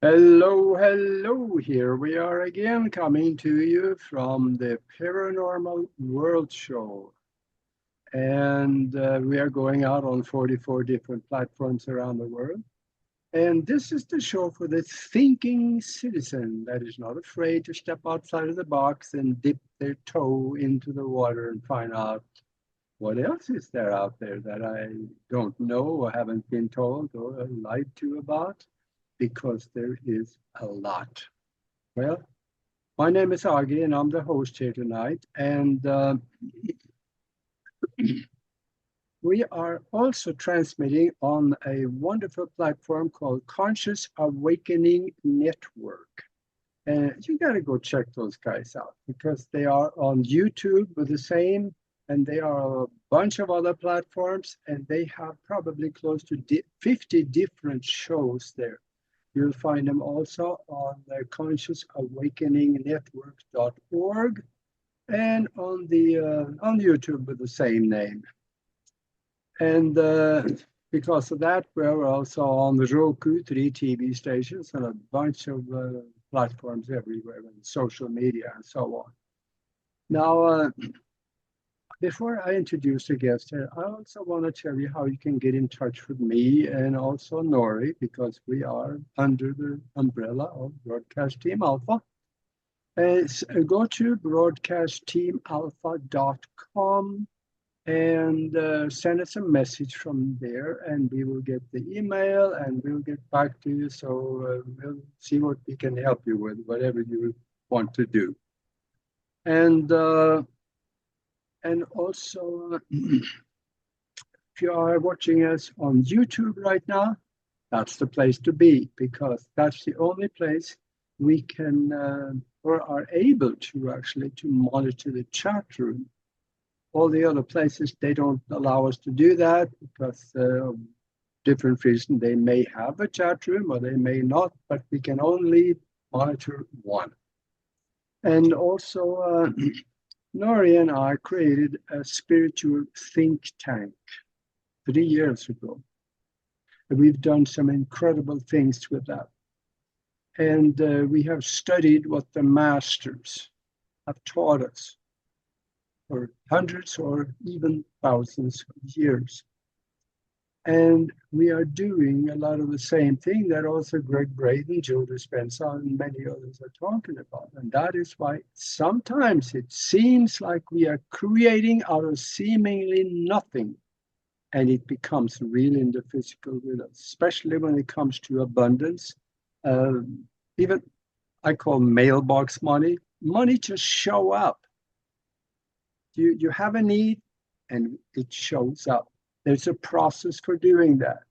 Hello, hello. Here we are again coming to you from the Paranormal World Show. And we are going out on 44 different platforms around the world. And this is the show for the thinking citizen that is not afraid to step outside of the box and dip their toe into the water and find out what else is there out there that I don't know or haven't been told or lied to about, because there is a lot. Well, my name is Aage, and I'm the host here tonight. And we are also transmitting on a wonderful platform called Conscious Awakening Network. And you got to go check those guys out because they are on YouTube with the same, and they are a bunch of other platforms, and they have probably close to 50 different shows there. You'll find them also on the consciousawakeningnetwork.org and on YouTube with the same name. And because of that, we're also on the Roku, 3 TV stations, and a bunch of platforms everywhere, and social media and so on. Now, before I introduce the guest here, I also want to tell you how you can get in touch with me and also Nori, because we are under the umbrella of Broadcast Team Alpha. Go to broadcastteamalpha.com and send us a message from there, and we will get the email and we'll get back to you. So we'll see what we can help you with, whatever you want to do. And also, if you are watching us on YouTube right now, that's the place to be, because that's the only place we can or are able to actually to monitor the chat room. All the other places, they don't allow us to do that because of different reasons. They may have a chat room or they may not, but we can only monitor one. And also, Nori and I created a spiritual think tank 3 years ago. And we've done some incredible things with that. And we have studied what the masters have taught us for hundreds or even thousands of years. And we are doing a lot of the same thing that also Greg Braden, Joe Dispenza, and many others are talking about. And that is why sometimes it seems like we are creating out of seemingly nothing. And it becomes real in the physical with us, especially when it comes to abundance. Even I call mailbox money. Money just show up. You have a need and it shows up. There's a process for doing that.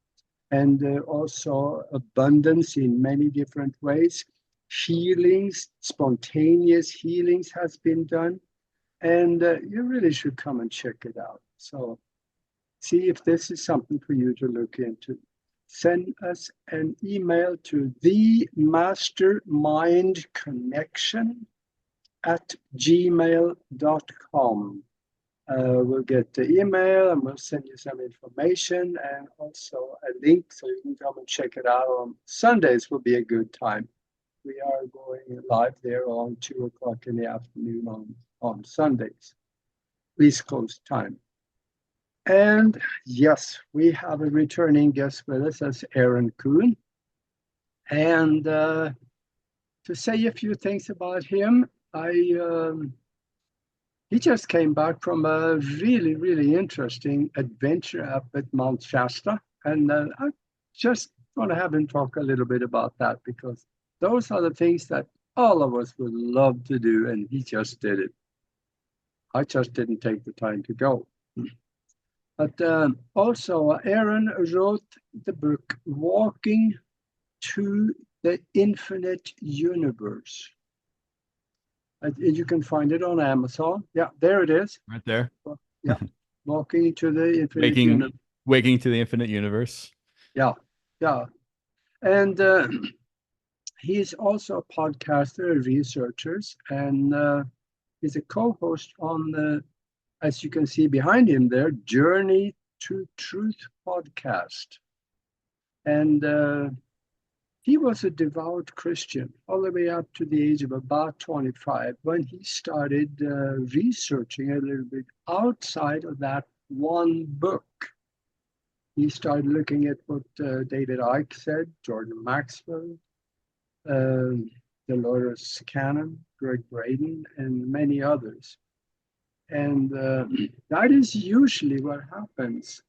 And also abundance in many different ways. Healings, spontaneous healings has been done. And you really should come and check it out. So see if this is something for you to look into. Send us an email to themastermindconnection@gmail.com. We'll get the email and we'll send you some information and also a link so you can come and check it out. On Sundays will be a good time. We are going live there on 2 o'clock in the afternoon on Sundays, East Coast time. And yes, we have a returning guest with us, that's Aaron Kuhn. And to say a few things about him, he just came back from a really, really interesting adventure up at Mount Shasta. And I just want to have him talk a little bit about that, because those are the things that all of us would love to do, and he just did it. I just didn't take the time to go. But also, Aaron wrote the book, Walking to the Infinite Universe. You can find it on Amazon. Yeah, there it is. Right there. Yeah, Walking to the Infinite Universe. Waking to the Infinite Universe. Yeah, yeah. And he's also a podcaster, a researcher, and he's a co-host on the, as you can see behind him there, Journey to Truth podcast. And he was a devout Christian all the way up to the age of about 25 when he started researching a little bit outside of that one book. He started looking at what David Icke said, Jordan Maxwell, Dolores Cannon, Greg Braden, and many others. And that is usually what happens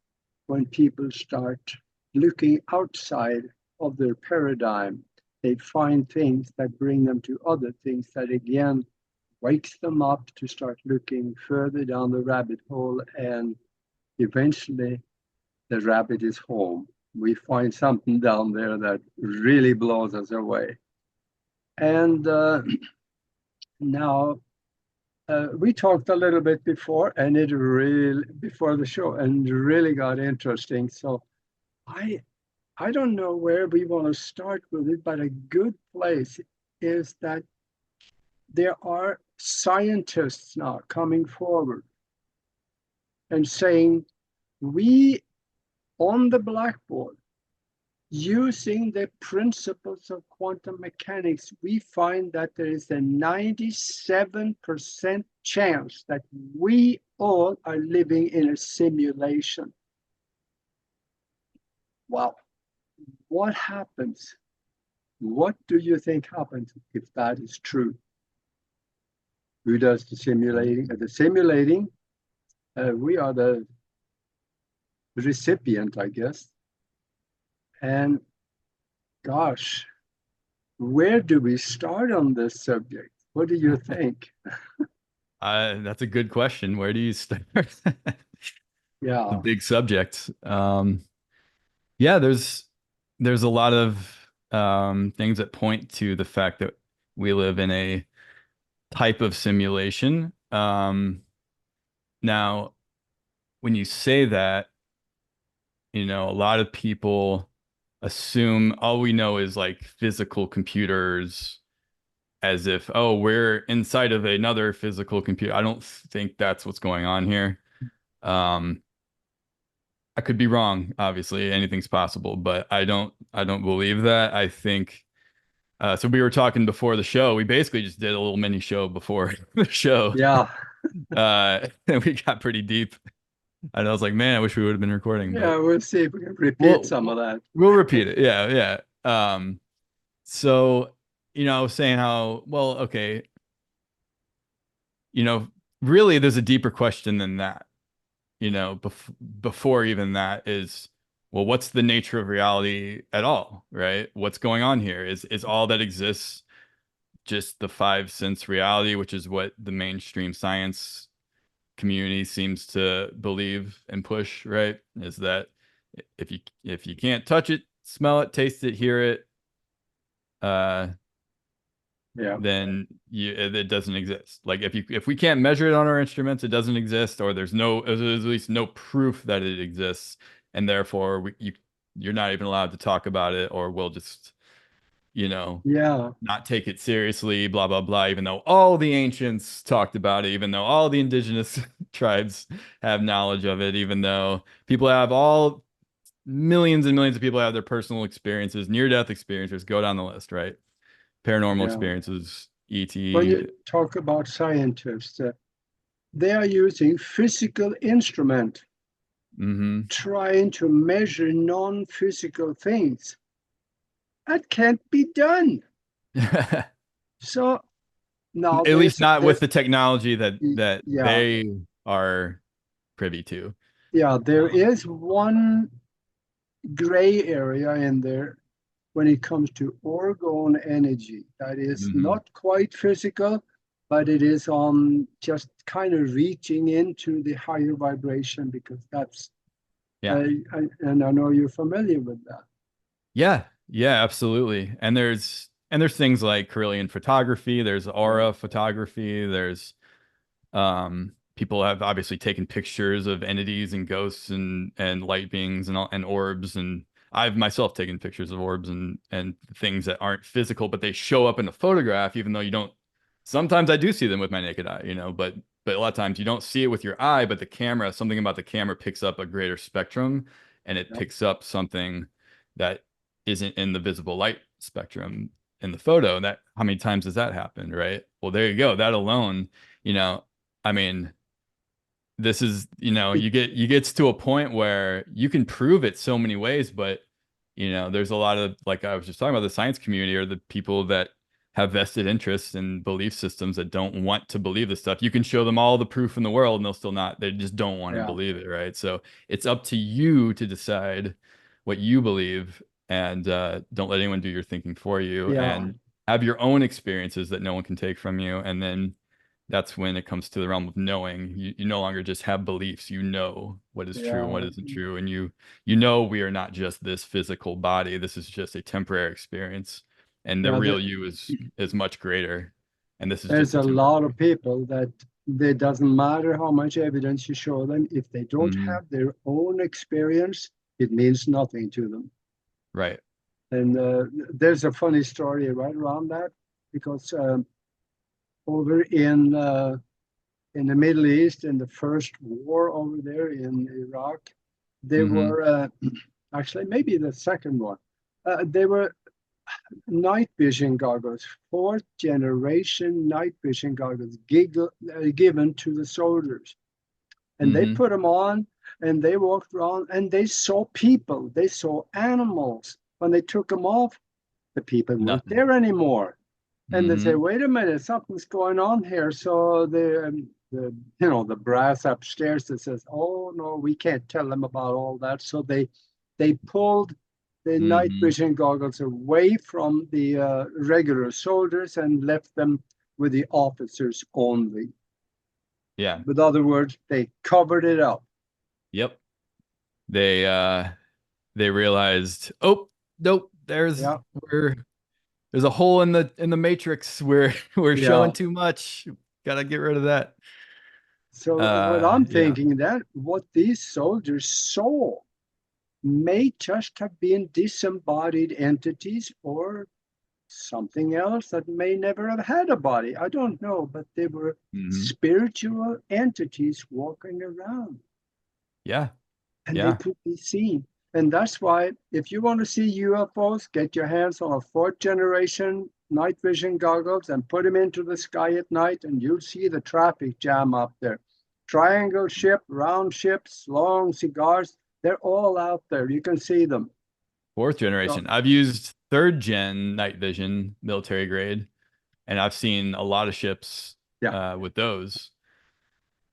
when people start looking outside of their paradigm. They find things that bring them to other things that again wakes them up to start looking further down the rabbit hole, and eventually the rabbit is home. We find something down there that really blows us away. And now we talked a little bit before, and it really before the show, and really got interesting. So I don't know where we want to start with it, but a good place is that there are scientists now coming forward and saying, we on the blackboard, using the principles of quantum mechanics, we find that there is a 97% chance that we all are living in a simulation. Wow. What happens? What do you think happens if that is true? Who does the simulating? We are the recipient, I guess. And gosh, where do we start on this subject? What do you think? That's a good question. Where do you start? Yeah. The big subject. Yeah, there's a lot of things that point to the fact that we live in a type of simulation. Now, when you say that, a lot of people assume all we know is like physical computers, as if, oh, we're inside of another physical computer. I don't think that's what's going on here. I could be wrong, obviously, anything's possible, but I don't believe that. I think so we were talking before the show. We basically just did a little mini show before the show. Yeah. And we got pretty deep. And I was like, man, I wish we would have been recording. Yeah, but we'll see if we can repeat some of that. We'll repeat it. Yeah. So, I was saying how, well, okay, really there's a deeper question than that. Before even that is, well, what's the nature of reality at all, right? What's going on here? Is all that exists just the five sense reality, which is what the mainstream science community seems to believe and push, right? Is that if you can't touch it, smell it, taste it, hear it, then it doesn't exist. Like if we can't measure it on our instruments, it doesn't exist, or there's at least no proof that it exists, and therefore you're not even allowed to talk about it, or we'll just not take it seriously, blah blah blah, even though all the ancients talked about it, even though all the indigenous tribes have knowledge of it, even though people have all millions and millions of people have their personal experiences, near-death experiences, go down the list, right? Paranormal experiences, ET. When you talk about scientists, they are using physical instrument, trying to measure non-physical things. That can't be done. So now, at least not with the technology that they are privy to. Yeah, there is one gray area in there when it comes to orgone energy. That is not quite physical, but it is on just kind of reaching into the higher vibration, because that's, and I know you're familiar with that. Yeah, absolutely. And there's things like Carillion photography, there's aura photography, there's people have obviously taken pictures of entities and ghosts and light beings and orbs, and I've myself taken pictures of orbs and things that aren't physical, but they show up in a photograph, even though you don't. Sometimes I do see them with my naked eye, but a lot of times you don't see it with your eye, but the camera, something about the camera picks up a greater spectrum, and it picks up something that isn't in the visible light spectrum in the photo. That how many times has that happened, right? Well, there you go. That alone, I mean, this is, you get to a point where you can prove it so many ways, but there's a lot of, like I was just talking about, the science community or the people that have vested interests in belief systems that don't want to believe this stuff. You can show them all the proof in the world and they'll still not, they just don't want to Yeah. believe it, right? So it's up to you to decide what you believe, and don't let anyone do your thinking for you, Yeah. and have your own experiences that no one can take from you. And then that's when it comes to the realm of knowing. You no longer just have beliefs. You know what is true and what Yeah. isn't true, and you know we are not just this physical body. This is just a temporary experience, and the Yeah. real you is much greater, and this is There's just a a lot temporary. of people that it doesn't matter how much evidence you show them. If they don't Hmm. have their own experience, it means nothing to them. Right. And there's a funny story right around that because over in the Middle East, in the first war over there in Iraq, there Hmm. were actually maybe the second one. There were night vision goggles, fourth generation night vision goggles, given to the soldiers, and they Hmm. put them on, and they walked around, and they saw people, they saw animals. When they took them off, the people weren't Nothing. there anymore. And they say, Hmm. "Wait a minute, something's going on here." So the brass upstairs that says, "Oh no, we can't tell them about all that." So they pulled the night Hmm. vision goggles away from the regular soldiers and left them with the officers only. Yeah. With other words, they covered it up. Yep. They realized, oh, nope, Yeah, we're there's a hole in the matrix. We're yeah. showing too much. Gotta get rid of that. So what I'm Yeah. thinking that what these soldiers saw may just have been disembodied entities or something else that may never have had a body. I don't know, but they were Hmm. spiritual entities walking around Yeah. and they Yeah. could be seen. And that's why, if you want to see UFOs, get your hands on a fourth generation night vision goggles and put them into the sky at night, and you'll see the traffic jam up there. Triangle ship, round ships, long cigars, they're all out there. You can see them. Fourth So, generation. I've used third gen night vision, military grade, and I've seen a lot of ships yeah, with those.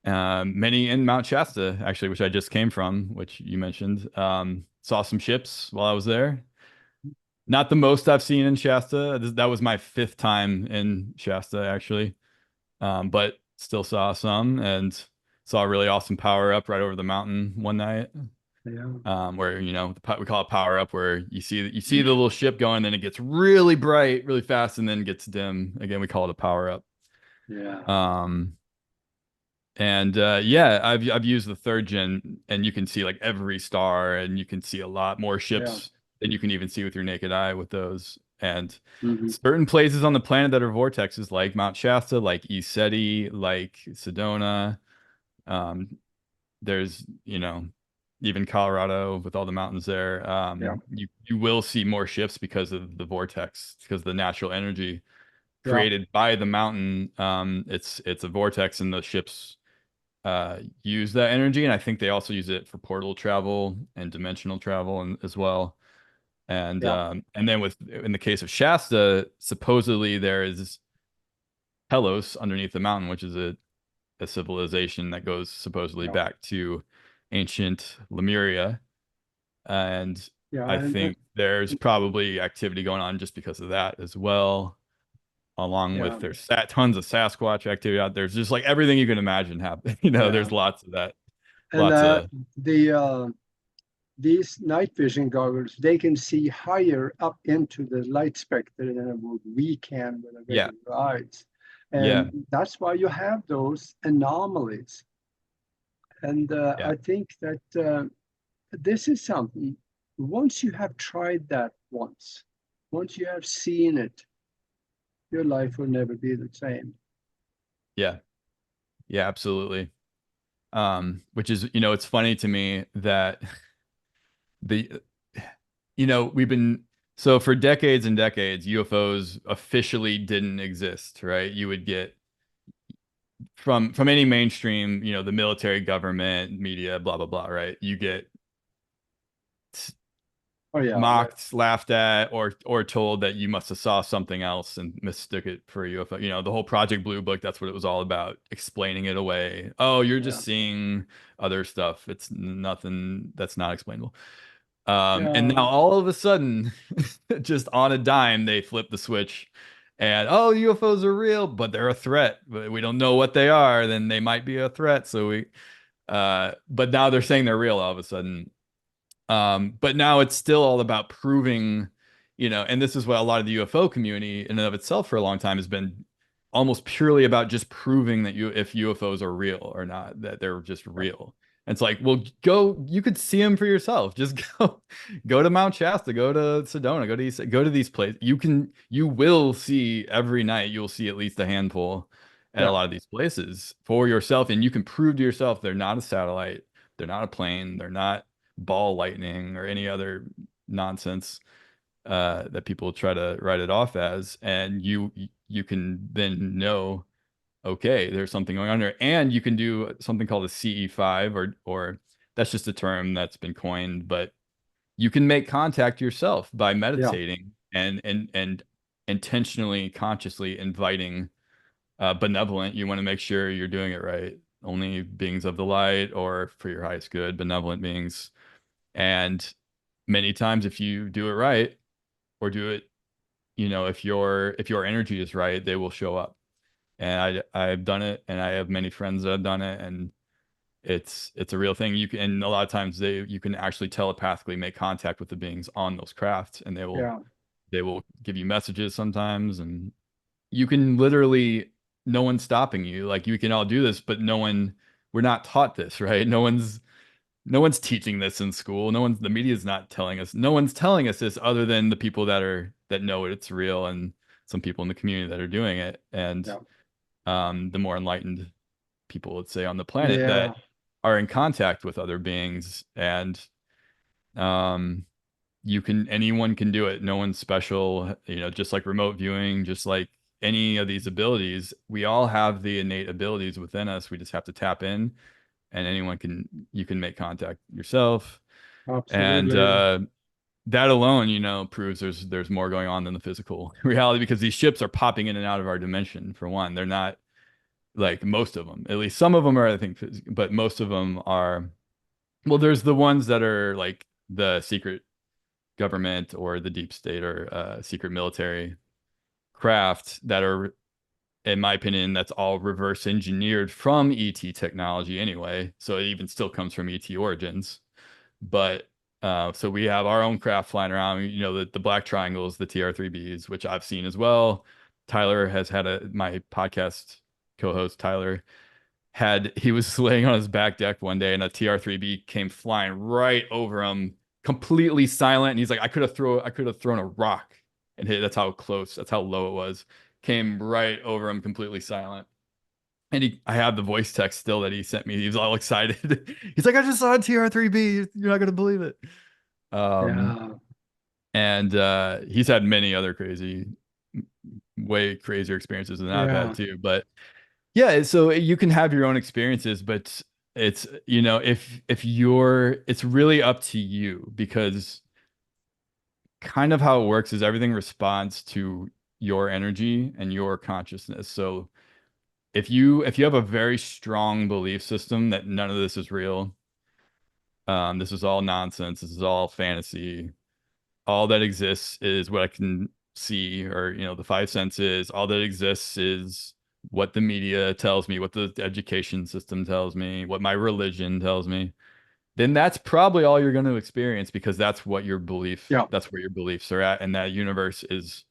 Many in Mount Shasta, actually, which I just came from, which you mentioned. Saw some ships while I was there. Not the most I've seen in Shasta. That was my fifth time in Shasta, actually. But still saw some, and saw a really awesome power up right over the mountain one night. yeah, Where we call it power up, where you see the little ship going, then it gets really bright, really fast, and then gets dim. Again, we call it a power up. yeah, Um, and yeah, I've used the third gen, and you can see like every star, and you can see a lot more yeah. ships than you can even see with your naked eye with those. And Mhm. certain places on the planet that are vortexes, like Mount Shasta, like Seti, like Sedona. Um, there's, even Colorado with all the mountains there. Yeah, You will see more ships because of the vortex, because of the natural energy yeah, created by the mountain. It's a vortex, and the ships use that energy, and I think they also use it for portal travel and dimensional travel and as well. yeah, And then in the case of Shasta, supposedly there is Telos underneath the mountain, which is a civilization that goes supposedly yeah, back to ancient Lemuria. And yeah. I think there's probably activity going on just because of that as well, along Yeah, with there's tons of Sasquatch activity out there. There's just like everything you can imagine happen. yeah. There's lots of that. And Lots of the these night vision goggles, they can see higher up into the light spectrum than what we can with our yeah, regular eyes. yeah, And that's why you have those anomalies. And yeah, I think that this is something, once you have tried that once you have seen it, your life will never be the same. yeah, yeah, absolutely. Which is, it's funny to me that the, we've been So for decades and decades, UFOs officially didn't exist, right? You would get from any mainstream, the military, government, media, blah blah blah, right? You get Oh yeah, mocked, laughed at, or told that you must have saw something else and mistook it for a UFO. The whole Project Blue Book, that's what it was all about, explaining it away. Oh, you're yeah, just seeing other stuff. It's nothing that's not explainable. And yeah, now all of a sudden, just on a dime, they flip the switch and oh, UFOs are real, but they're a threat. But we don't know what they are, then they might be a threat. But now they're saying they're real all of a sudden. But now it's still all about proving, and this is what a lot of the UFO community in and of itself for a long time has been almost purely about just proving that if UFOs are real or not, that they're just yeah, real. And it's like, well, you could see them for yourself. Just go to Mount Shasta, go to Sedona, go to these places. You will see every night, you'll see at least a handful at a yeah, lot of these places for yourself. And you can prove to yourself they're not a satellite, they're not a plane, they're not ball lightning or any other nonsense that people try to write it off as, and you can then know, okay, there's something going on there, and you can do something called a CE5, or that's just a term that's been coined, but you can make contact yourself by yeah, meditating and intentionally, consciously inviting benevolent. You want to make sure you're doing it right. Only beings of the light, or for your highest good, benevolent beings. And many times if you do it right, or do it, if your energy is right, they will show up. And I've done it, and I have many friends that have done it, and it's a real thing. You can, and a lot of times you can actually telepathically make contact with the beings on those crafts, and yeah, they will give you messages sometimes, and you can literally, no one's stopping you. Like, you can all do this, but we're not taught this, right? No one's teaching this in school. The media's not telling us. No one's telling us this other than the people that know it's real, and some people in the community that are doing it. And yeah, the more enlightened people, let's say, on the planet that yeah, are in contact with other beings. And um, anyone can do it. No one's special, just like remote viewing, just like any of these abilities. We all have the innate abilities within us. We just have to tap in, and you can make contact yourself. And absolutely. that alone, proves there's more going on than the physical reality, because these ships are popping in and out of our dimension. For one, they're not like most of them. At least some of them are, I think, but most of them are. Well, there's the ones that are like the secret government or the deep state or secret military craft that are, in my opinion, that's all reverse engineered from ET technology anyway. So it even still comes from ET origins. But so we have our own craft flying around, the black triangles, the TR3Bs, which I've seen as well. Tyler has had my podcast co-host Tyler he was laying on his back deck one day, and a TR3B came flying right over him, completely silent. And he's like, I could have thrown a rock and hit. That's how close, that's how low it was. Came right over him, completely silent. And I have the voice text still that he sent me. He was all excited. He's like, I just saw a TR3B. You're not gonna believe it. Um, Yeah, and he's had many other way crazier experiences than I've had yeah, too. But yeah, so you can have your own experiences, but it's, if it's really up to you, because kind of how it works is everything responds to your energy and your consciousness. So if you have a very strong belief system that none of this is real, this is all nonsense, this is all fantasy, all that exists is what I can see, or the five senses, all that exists is what the media tells me, what the education system tells me, what my religion tells me, then that's probably all you're going to experience, because yeah, that's where your beliefs are at. And that universe is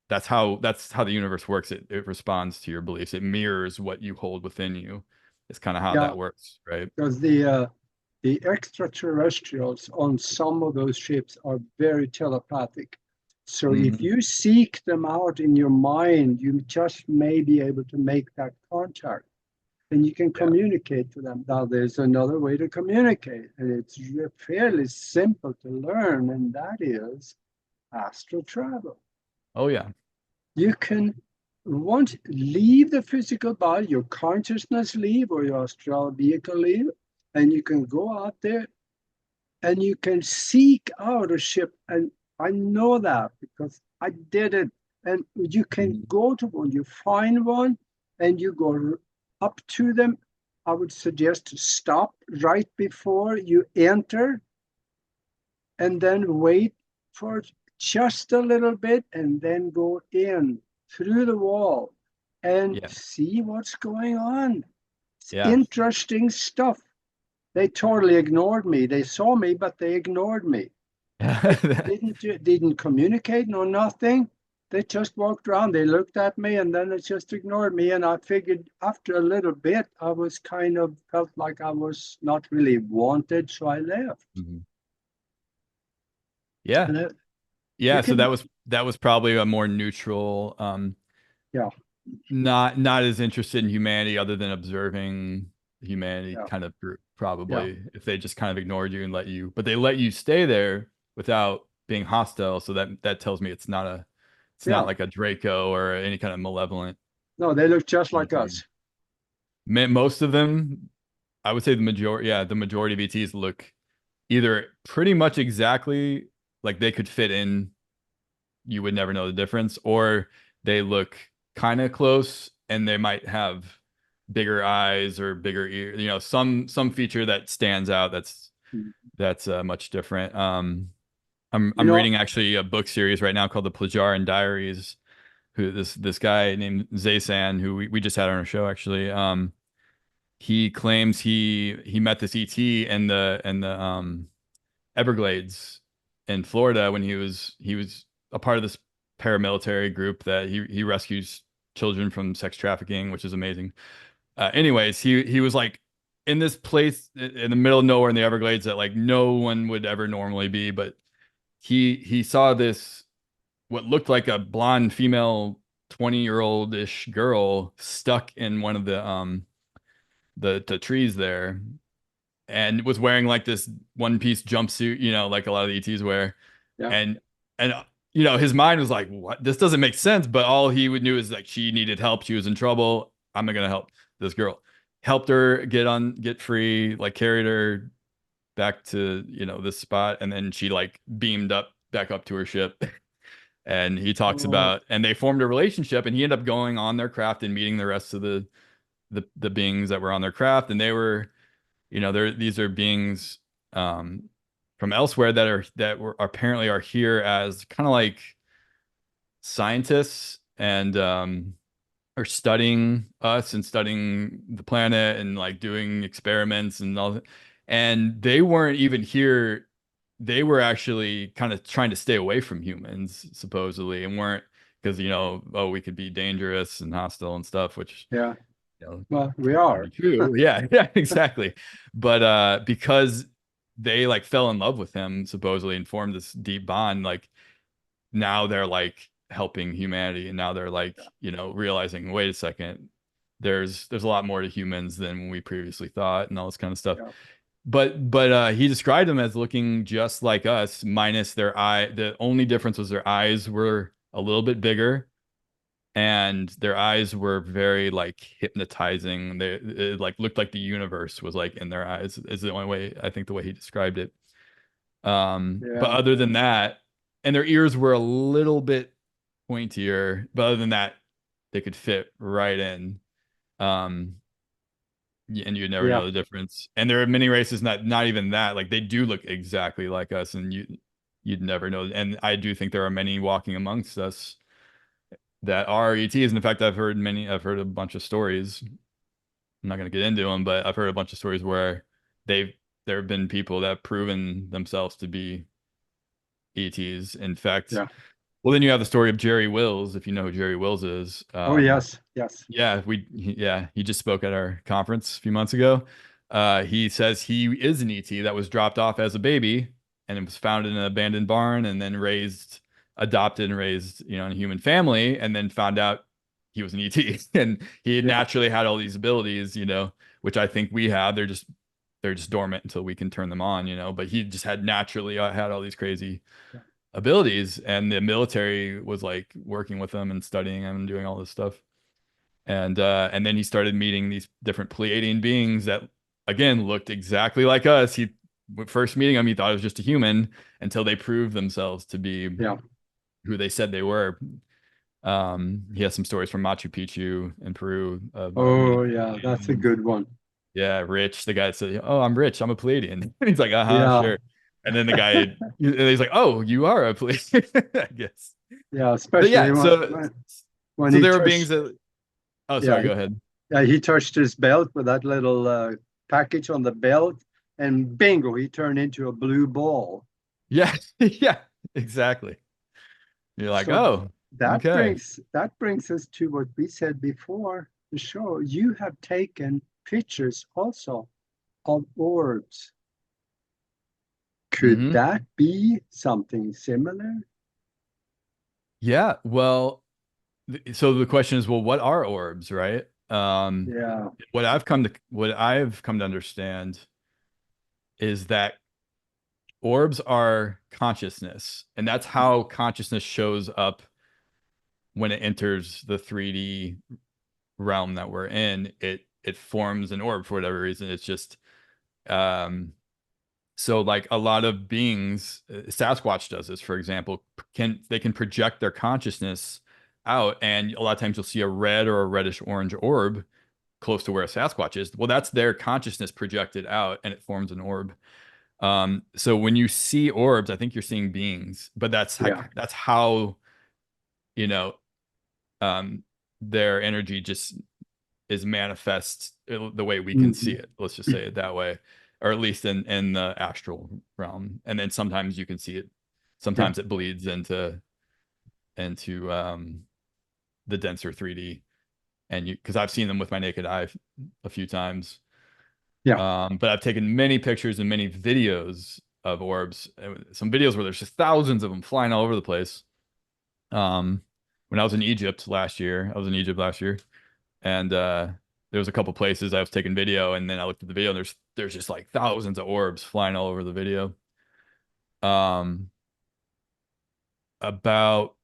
that's how the universe works. It responds to your beliefs. It mirrors what you hold within you. It's kind of how yeah. that works, right? Because the extraterrestrials on some of those ships are very telepathic. So if Hmm. you seek them out in your mind, you just may be able to make that contact. And you can Yeah. communicate to them. Now, there's another way to communicate, and it's fairly simple to learn, and that is astral travel. Oh yeah. You can once leave the physical body, your consciousness leave or your astral vehicle leave, and you can go out there and you can seek out a ship. And I know that because I did it. And you can Mhm. go to one, you find one, and you go up to them. I would suggest to stop right before you enter and then wait for just a little bit and then go in through the wall and Yeah. see what's going on. It's Yeah. interesting stuff. They totally ignored me. They saw me, but they ignored me. They didn't communicate, no nothing. They just walked around. They looked at me and then it just ignored me. And I figured after a little bit, I was kind of felt like I was not really wanted, so I left. Mhm. Yeah. And you Yeah. So can, that was probably a more neutral, yeah, not as interested in humanity other than observing humanity yeah, kind of group, yeah, probably, if they just kind of ignored you and let you, but they let you stay there without being hostile. So that tells me it's not yeah. like a Draco or any kind of malevolent No, they look just like entity. us. Most of them, I would say the majority of ETs look either pretty much exactly like they could fit in, you would never know the difference, or they look kind of close and they might have bigger eyes or bigger ears, some feature that stands out that's much different. You I'm know, reading actually a book series right now called The Plajaran Diaries, who this guy named Zaysan, who we just had on our show actually. He claims he met this ET in the Everglades in Florida when he was a part of this paramilitary group that he rescues children from sex trafficking, which is amazing. Anyways, he was like in this place in the middle of nowhere in the Everglades that like no one would ever normally be, but he saw this what looked like a blonde female 20-year-old-ish girl stuck in one of the trees there and was wearing like this one piece jumpsuit, like a lot of the ETs wear. yeah. And and his mind was like, what? This doesn't make sense. But all he would knew is like she needed help. She was in trouble. I'm gonna help this girl. Helped her get free, like carried her back to, this spot, and then she like beamed up back up to her ship. And he talks Oh, about, and they formed a relationship, and he ended up going on their craft and meeting the rest of the beings that were on their craft, and they were, these are beings um, from elsewhere that were apparently are here as kind of like scientists and are studying us and studying the planet and like doing experiments and all that. And they weren't even here. They were actually kind of trying to stay away from humans, supposedly, and weren't because oh, we could be dangerous and hostile and stuff, which yeah. you know, Well, we turns out to are. be true. Yeah, yeah, exactly. But because they like fell in love with him supposedly and formed this deep bond, like now they're like helping humanity, and now they're like, realizing, wait a second, there's a lot more to humans than we previously thought, and all this kind of stuff. Yeah, But he described them as looking just like us, minus their eye. The only difference was their eyes were a little bit bigger and their eyes were very like hypnotizing. It like looked like the universe was like in their eyes is the only way, I think, the way he described it. But yeah, other than that, and their ears were a little bit pointier, but other than that, they could fit right in. Um, and you'd never yeah. know the difference. And there are many races not even that, like they do look exactly like us, and you'd never know. And I do think there are many walking amongst us that are ETs. And in fact, I've heard a bunch of stories. I'm not going to get into them, but I've heard a bunch of stories where there have been people that have proven themselves to be ETs. In fact, Yeah. well, then you have the story of Jerry Wills, if you know who Jerry Wills is. Oh, yes, yes. Yeah, he just spoke at our conference a few months ago. He says he is an ET that was dropped off as a baby and it was found in an abandoned barn and then adopted and raised, in a human family, and then found out he was an ET and he had Yeah, naturally had all these abilities, which I think we have. They're just dormant until we can turn them on, but he just had naturally had all these crazy yeah. abilities, and the military was like working with them and studying them and doing all this stuff. And then he started meeting these different Pleiadian beings that again looked exactly like us. He first meeting them, he thought it was just a human until they proved themselves to be Yeah. who they said they were. He has some stories from Machu Picchu in Peru of meeting Oh, yeah, that's a Pleiadians. good one. Yeah, Rich, the guy said, "Oh, I'm Rich. I'm a Pleiadian." He's like, "Uh-huh, Yeah, sure." And then the guy, he's like, "Oh, you are a Pleiadian," I guess. yeah, But especially yeah, so when so he there were beings touched, that. Oh, yeah, sorry. Go ahead. yeah, he touched his belt with that little package on the belt, and bingo, he turned into a blue ball. Yeah, yeah, exactly. You're like, So oh, okay. that brings us to what we said before the show. You have taken pictures also of orbs. Could Hmm. that be something similar? Yeah. Well, so the question is, well, what are orbs, right? Yeah, What I've come to understand is that orbs are consciousness, and that's how consciousness shows up when it enters the 3D realm that we're in. It forms an orb for whatever reason. It's just um so like a lot of beings, Sasquatch does this, for example, can project their consciousness out, and a lot of times you'll see a red or a reddish orange orb close to where a Sasquatch is. Well, that's their consciousness projected out, and it forms an orb. So when you see orbs, I think you're seeing beings, but yeah. that's how, you know, um, their energy just is manifest the way we can see Mhm. it. Let's just say it that way, or at least in the astral realm. And then sometimes you can see it. Yeah, Sometimes it bleeds into the denser 3D. And you, because I've seen them with my naked eye a few times. yeah. But I've taken many pictures and many videos of orbs. Some videos where there's just thousands of them flying all over the place. Um, when I was in Egypt last year, and there was a couple places I was taking video, and then I looked at the video, and there's just like thousands of orbs flying all over the video. Um, about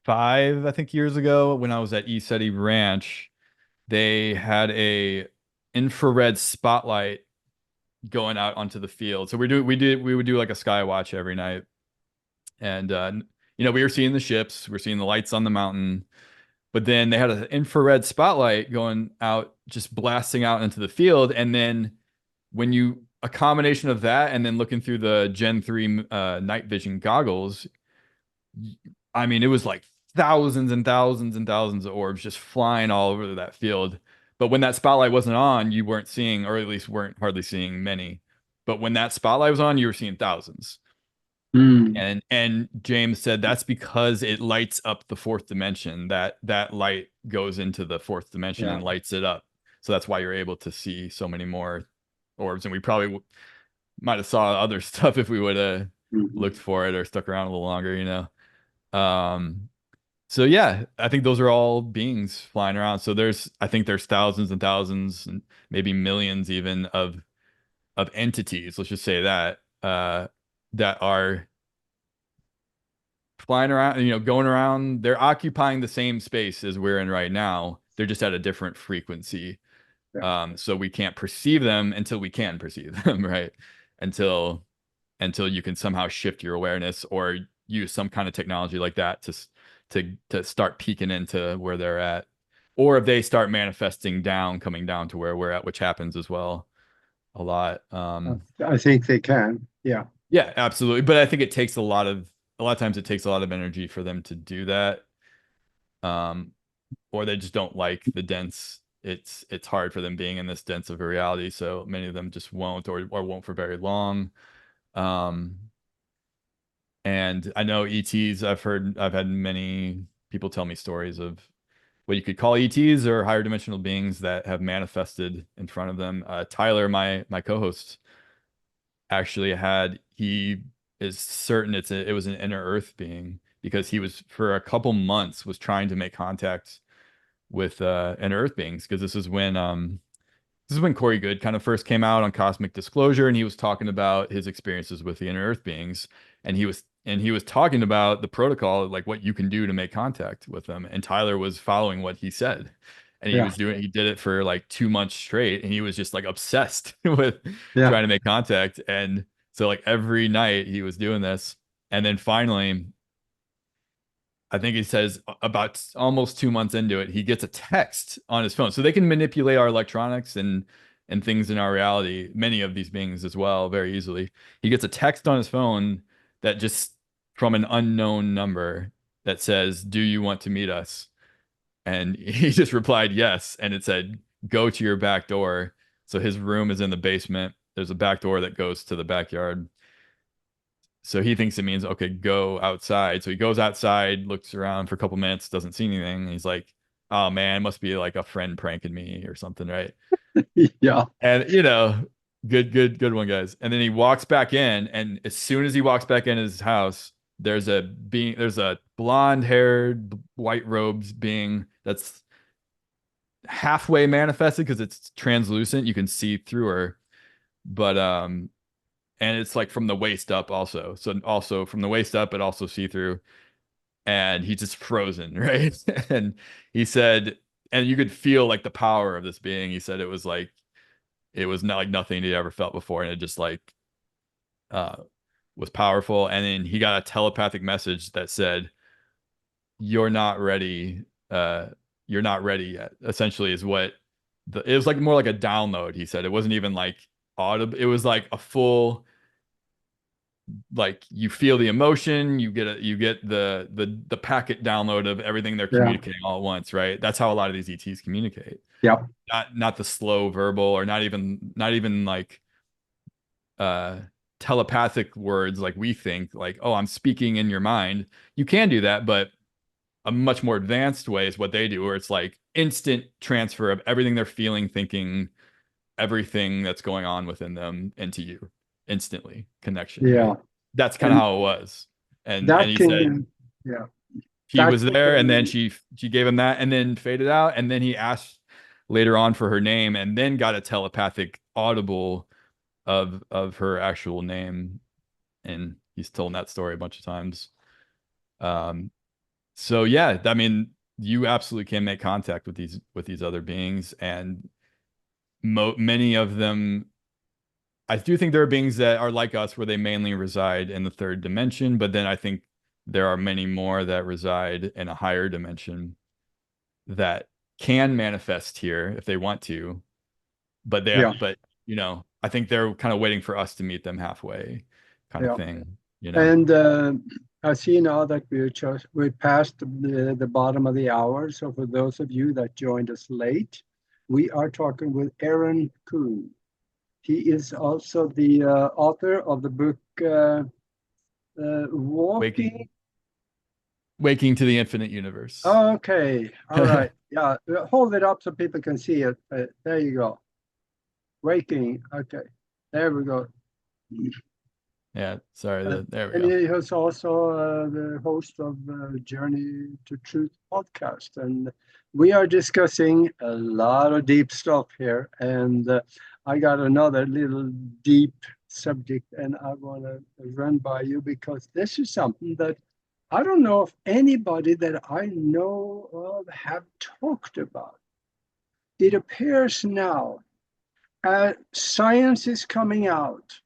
5, I think, years ago, when I was at ESETI Ranch, they had a infrared spotlight going out onto the field. So we would do like a sky watch every night, and we were seeing the ships, we were seeing the lights on the mountain. But then they had an infrared spotlight going out, just blasting out into the field. And then a combination of that and then looking through the Gen 3 night vision goggles, I mean, it was like thousands and thousands and thousands of orbs just flying all over that field. But when that spotlight wasn't on, you weren't seeing, or at least weren't hardly seeing many. But when that spotlight was on, you were seeing thousands. Mm, And James said that's because it lights up the fourth dimension. That light goes into the fourth dimension yeah. and lights it up. So that's why you're able to see so many more orbs. And we probably might have saw other stuff if we would have Mhm. looked for it or stuck around a little longer, you know. Um, so yeah, I think those are all beings flying around. So I think there's thousands and thousands and maybe millions even of entities, let's just say that, that are flying around, going around. They're occupying the same space as we're in right now. They're just at a different frequency. Yeah. So we can't perceive them until we can perceive them, right? Until you can somehow shift your awareness or use some kind of technology like that to start peeking into where they're at. Or if they start manifesting down, coming down to where we're at, which happens as well a lot. I think they can. Yeah. Yeah, absolutely. But I think it takes a lot of times it takes a lot of energy for them to do that. Um, or they just don't like the dense. It's hard for them being in this dense of a reality. So many of them just won't or won't for very long. Um, and I know ETs, I've had many people tell me stories of what you could call ETs or higher dimensional beings that have manifested in front of them. Tyler, my co-host, actually he is certain it was an inner earth being because he was for a couple months was trying to make contact with inner earth beings because this is when Corey Good kind of first came out on Cosmic Disclosure, and he was talking about his experiences with the inner earth beings, and and he was talking about the protocol, like what you can do to make contact with them. And Tyler was following what he said. And Yeah. he did it for like 2 months straight. And he was just like obsessed with Yeah. trying to make contact. And so like every night he was doing this. And then finally, I think he says about almost 2 months into it, he gets a text on his phone. So they can manipulate our electronics and things in our reality, many of these beings as well, very easily. He gets a text on his phone that just from an unknown number that says, "Do you want to meet us?" And he just replied yes, and it said, "Go to your back door." So his room is in the basement. There's a back door that goes to the backyard. So he thinks it means, okay, go outside. So he goes outside, looks around for a couple minutes, doesn't see anything. And he's like, oh man, it must be like a friend pranking me or something, right? Yeah. And you know, good one, guys. And then he walks back in, and as soon as he walks back in his house, there's a blonde-haired, white robes being that's halfway manifested because it's translucent. You can see through her. But and it's like from the waist up also. So also from the waist up, it also see through. And he's just frozen, right? And he said, and you could feel like the power of this being. He said it was not like nothing he'd ever felt before, and it just like uh was powerful. And then he got a telepathic message that said, "You're not ready. You're not ready yet." Essentially, is what it was like more like a download. He said it wasn't even like audible. It was like a full like you feel the emotion, you get the packet download of everything they're Yeah. communicating all at once, right? That's how a lot of these ETs communicate. Yeah. Not the slow verbal or not even like uh telepathic words like we think like, oh, I'm speaking in your mind. You can do that, but a much more advanced way is what they do, where it's like instant transfer of everything they're feeling, thinking, everything that's going on within them into you instantly connection, Yeah. right? That's kind of And how it was. And that he said can, yeah, he that was there, and then can, she gave him that and then faded out, and then he asked later on for her name and then got a telepathic audible of her actual name, and he's told that story a bunch of times. um so yeah, I mean, you absolutely can make contact with these other beings, and many of them, I do think there are beings that are like us where they mainly reside in the third dimension, but then I think there are many more that reside in a higher dimension that can manifest here if they want to, but yeah. but you know, I think they're kind of waiting for us to meet them halfway kind of Yeah. thing, you know. And I see now that we passed the bottom of the hour. So for those of you that joined us late, we are talking with Aaron Kuhn. He is also the author of the book Walking. Waking Waking to the Infinite Universe. Oh, okay, all right. Yeah, hold it up so people can see it. There you go. Waking. Okay, there we go. Yeah, sorry, there we And go. he is also the host of Journey to Truth podcast. And we are discussing a lot of deep stuff here. And I got another little deep subject, and I want to run by you because this is something that I don't know if anybody that I know of have talked about. It appears now, science is coming out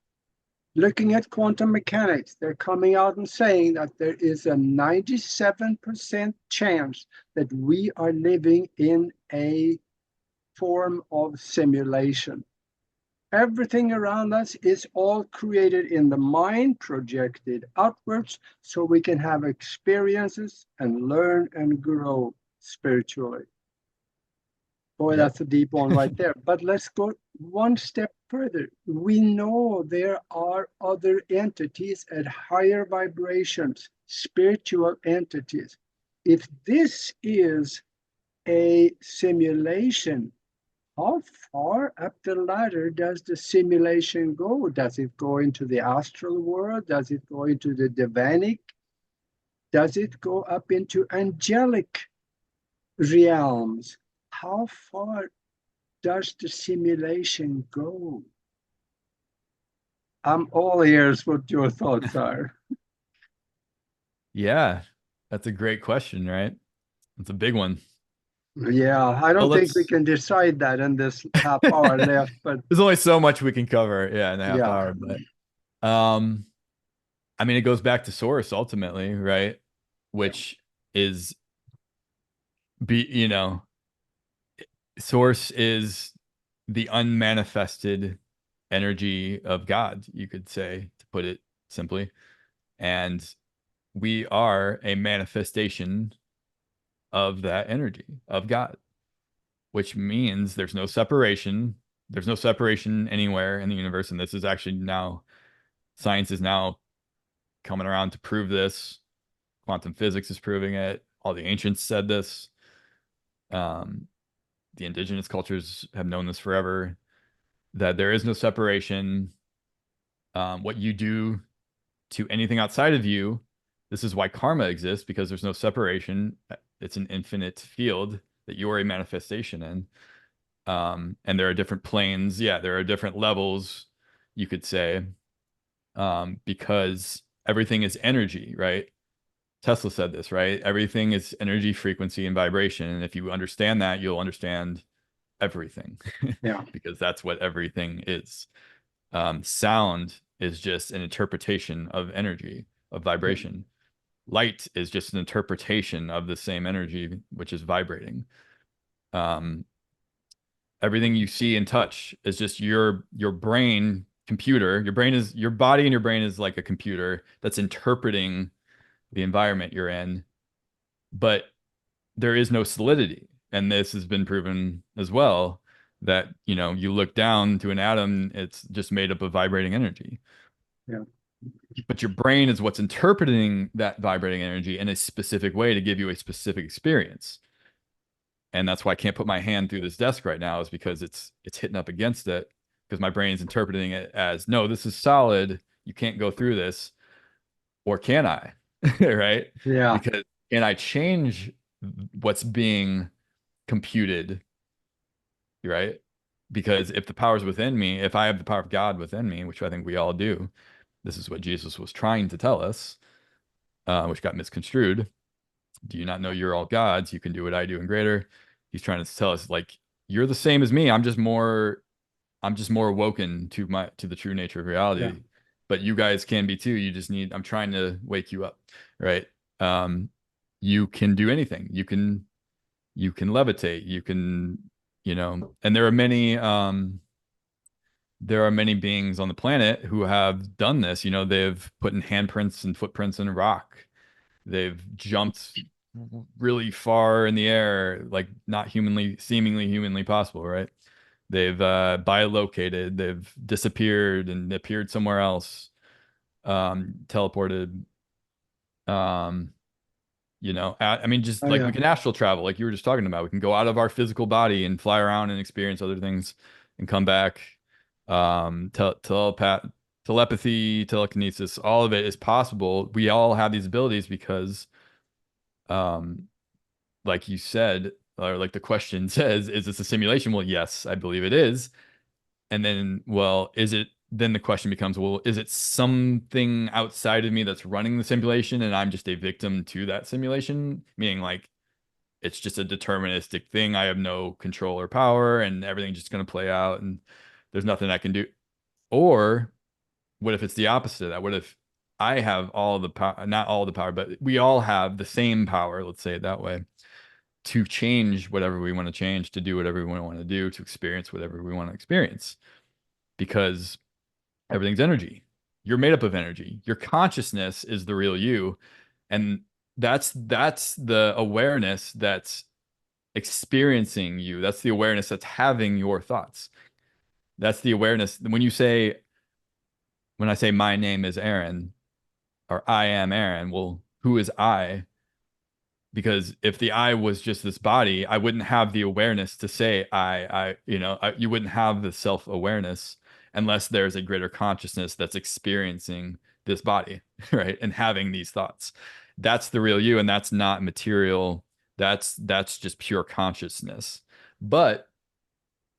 looking at quantum mechanics. They're coming out and saying that there is a 97% chance that we are living in a form of simulation. Everything around us is all created in the mind, projected outwards, so we can have experiences and learn and grow spiritually. Boy, Yep. that's a deep one right there. But let's go one step further. We know there are other entities at higher vibrations, spiritual entities. If this is a simulation, how far up the ladder does the simulation go? Does it go into the astral world? Does it go into the divinic? Does it go up into angelic realms? How far does the simulation go? I'm all ears what your thoughts are. Yeah, that's a great question, right? It's a big one. Yeah, I Well, don't think we let's, can decide that in this half hour left, but there's only so much we can cover, yeah, in a half yeah, hour, but um I mean, it goes back to source ultimately, right? Which is you know, source is the unmanifested energy of God, you could say, to put it simply. And we are a manifestation of that energy of God, which means there's no separation. There's no separation anywhere in the universe. And this is actually now, science is now coming around to prove this. Quantum physics is proving it. All the ancients said this. Um, the indigenous cultures have known this forever, that there is no separation. What you do to anything outside of you, this is why karma exists, because there's no separation. It's an infinite field that you are a manifestation in. And there are different planes. Yeah, there are different levels, you could say, because everything is energy, right? Tesla said this, right? Everything is energy, frequency, and vibration. And if you understand that, you'll understand everything yeah, because that's what everything is. Sound is just an interpretation of energy, of yeah, vibration. Light is just an interpretation of the same energy, which is vibrating. Um, Everything you see and touch is just your brain computer. Your brain is your body, and your brain is like a computer that's interpreting the environment you're in, but there is no solidity. And this has been proven as well, that you look down to an atom, it's just made up of vibrating energy. yeah, But your brain is what's interpreting that vibrating energy in a specific way to give you a specific experience. And that's why I can't put my hand through this desk right now, is because it's hitting up against it, because my brain's interpreting it as, no, this is solid, you can't go through this. Or can I? Right? yeah. Because can I change what's being computed, right? Because if the power's within me, if I have the power of God within me, which I think we all do, this is what Jesus was trying to tell us, which got misconstrued. Do you not know you're all gods? You can do what I do and greater. He's trying to tell us, like, you're the same as me. I'm just more awoken to the true nature of Yeah. reality. But you guys can be too. You just need, I'm trying to wake you up, right? Um, you can do anything. You can levitate. And there are many beings on the planet who have done this. They've put in handprints and footprints in rock. They've jumped really far in the air, like not seemingly humanly possible, right? They've bilocated, they've disappeared and appeared somewhere else, teleported. Um, I mean, just Oh, like yeah. we can astral travel, like you were just talking about. We can go out of our physical body and fly around and experience other things and come back. Telepathy, telekinesis, all of it is possible. We all have these abilities because, um, like you said, or like the question says, is this a simulation? Well, yes, I believe it is. And then, well, then the question becomes, well, is it something outside of me that's running the simulation and I'm just a victim to that simulation? Meaning, like, it's just a deterministic thing. I have no control or power and everything's just going to play out and there's nothing I can do. Or what if it's the opposite of that? What if I have all the power, not all the power, but we all have the same power, let's say it that way, to change whatever we want to change, to do whatever we want to do, to experience whatever we want to experience, because everything's energy. You're made up of energy. Your consciousness is the real you, and that's the awareness that's experiencing you. That's the awareness that's having your thoughts. That's the awareness. When I say my name is Aaron, or I am Aaron, well, who is I? Because if the I was just this body, I wouldn't have the awareness to say you wouldn't have the self-awareness unless there's a greater consciousness that's experiencing this body, right? And having these thoughts. That's the real you, and that's not material. That's just pure consciousness. But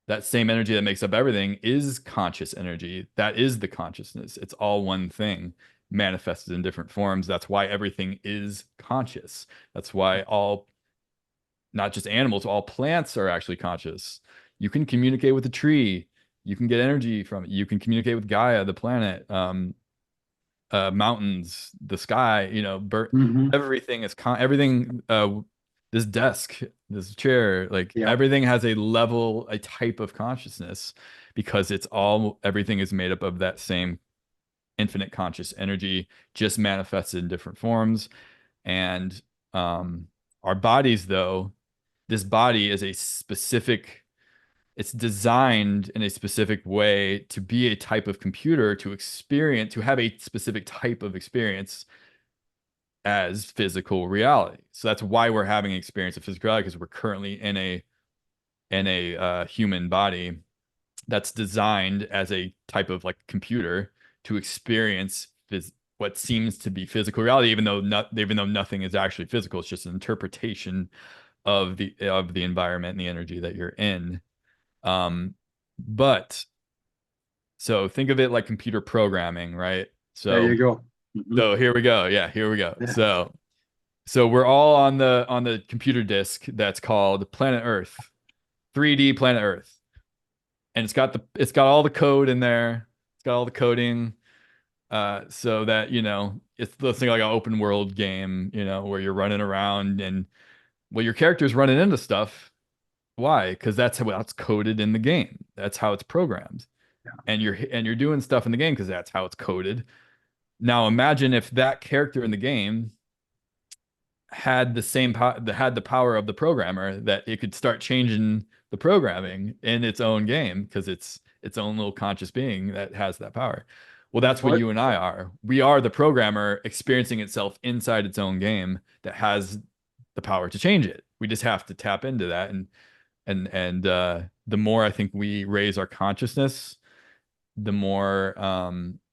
that same energy that makes up everything is conscious energy. That is the consciousness. It's all one thing. manifested in different forms. That's why everything is conscious. That's why all, not just animals, all plants are actually conscious. You can communicate with a tree. You can get energy from it. You can communicate with Gaia, the planet, mountains, the sky, Hmm. everything is everything, this desk, this chair, like Yeah. everything has a level, a type of consciousness, because everything is made up of that same infinite conscious energy, just manifested in different forms. And our bodies, though, this body is a specific, it's designed in a specific way to be a type of computer, to experience, to have a specific type of experience as physical reality. So that's why we're having an experience of physical reality, because we're currently in a human body that's designed as a type of like computer to experience what seems to be physical reality, even though nothing is actually physical. It's just an interpretation of the environment and the energy that you're in. Um, but so think of it like computer programming, right? There you So go. Hmm. so here we go. Yeah, here we go. Yeah. So we're all on the computer disk that's called Planet Earth, 3D Planet Earth. And it's got all the code in there. It's got all the coding. So that, it's this thing like an open world game, where you're running around and, well, your character's running into stuff. Why? Because that's how it's coded in the game. That's how it's programmed. And you're doing stuff in the game because that's how it's coded. Now imagine if that character in the game had had the power of the programmer, that it could start changing the programming in its own game, because it's its own little conscious being that has that power. Well, that's what What? you and I are. We are the programmer experiencing itself inside its own game that has the power to change it. We just have to tap into that, and the more I think we raise our consciousness, the more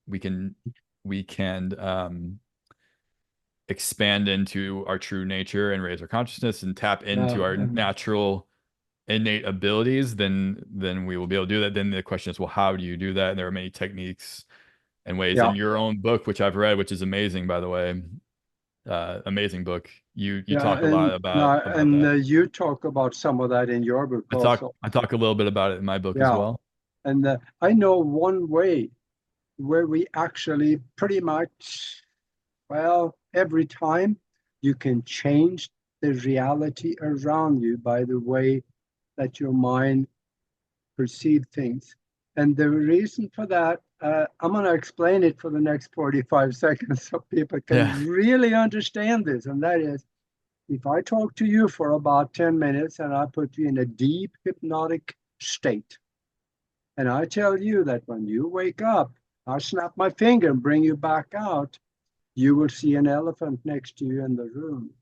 we can expand into our true nature and raise our consciousness and tap into Yeah. our natural innate abilities, then we will be able to do that. Then the question is, well, how do you do that? And there are many techniques and ways. Yeah. In your own book, which I've read, which is amazing, by the way, amazing book. You Yeah. talk a lot about that. You talk about some of that in your book I talk also. I talk a little bit about it in my book as Yeah. well. And I know one way where we actually pretty much, well, every time you can change the reality around you by the way that your mind perceive things. And the reason for that, I'm going to explain it for the next 45 seconds so people can Yeah. really understand this. And that is, if I talk to you for about 10 minutes and I put you in a deep hypnotic state, and I tell you that when you wake up, I snap my finger and bring you back out, you will see an elephant next to you in the room.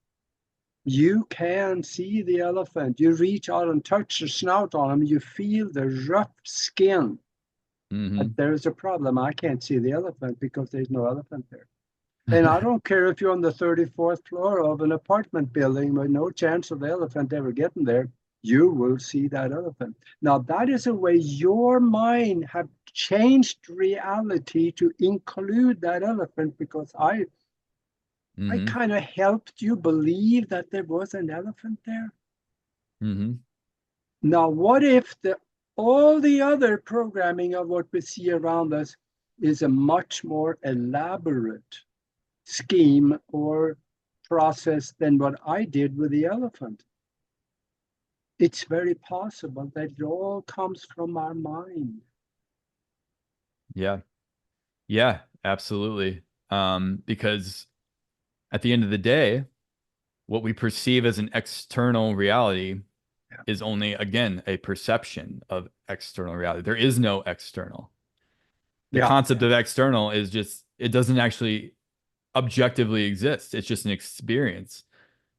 You can see the elephant. You reach out and touch the snout on him. You feel the rough skin. But Hmm. there is a problem. I can't see the elephant because there's no elephant there. And I don't care if you're on the 34th floor of an apartment building with no chance of the elephant ever getting there, you will see that elephant. Now, that is a way your mind have changed reality to include that elephant, because I Hmm. kind of helped you believe that there was an elephant there. Hmm. Now, what if all the other programming of what we see around us is a much more elaborate scheme or process than what I did with the elephant? It's very possible that it all comes from our mind. Yeah. Yeah, absolutely. Because at the end of the day, what we perceive as an external reality Yeah. is only, again, a perception of external reality. There is no external. The Yeah. concept of external is just, it doesn't actually objectively exist. It's just an experience.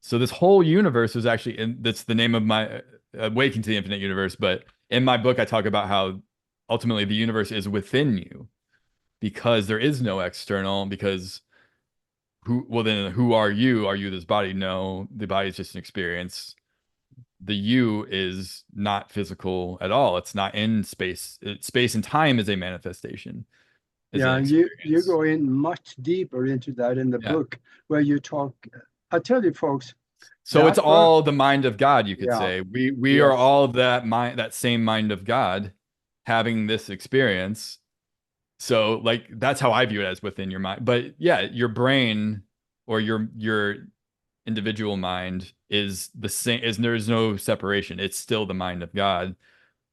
So this whole universe is actually, and that's the name of my Waking to the Infinite Universe. But in my book, I talk about how ultimately the universe is within you, because there is no external. Because then who are you? Are you this body? No, the body is just an experience. The you is not physical at all. It's not in space. Space and time is a manifestation. is an Yeah, you experience. go in much deeper into that in the Yeah. book where you talk. I tell you, folks, So it's that book. all the mind of God, you could Yeah, say. We are yes, all that mind, that same mind of God having this experience. So like that's how I view it, as within your mind. But yeah, your brain or your individual mind is the same, is there's no separation. It's still the mind of God,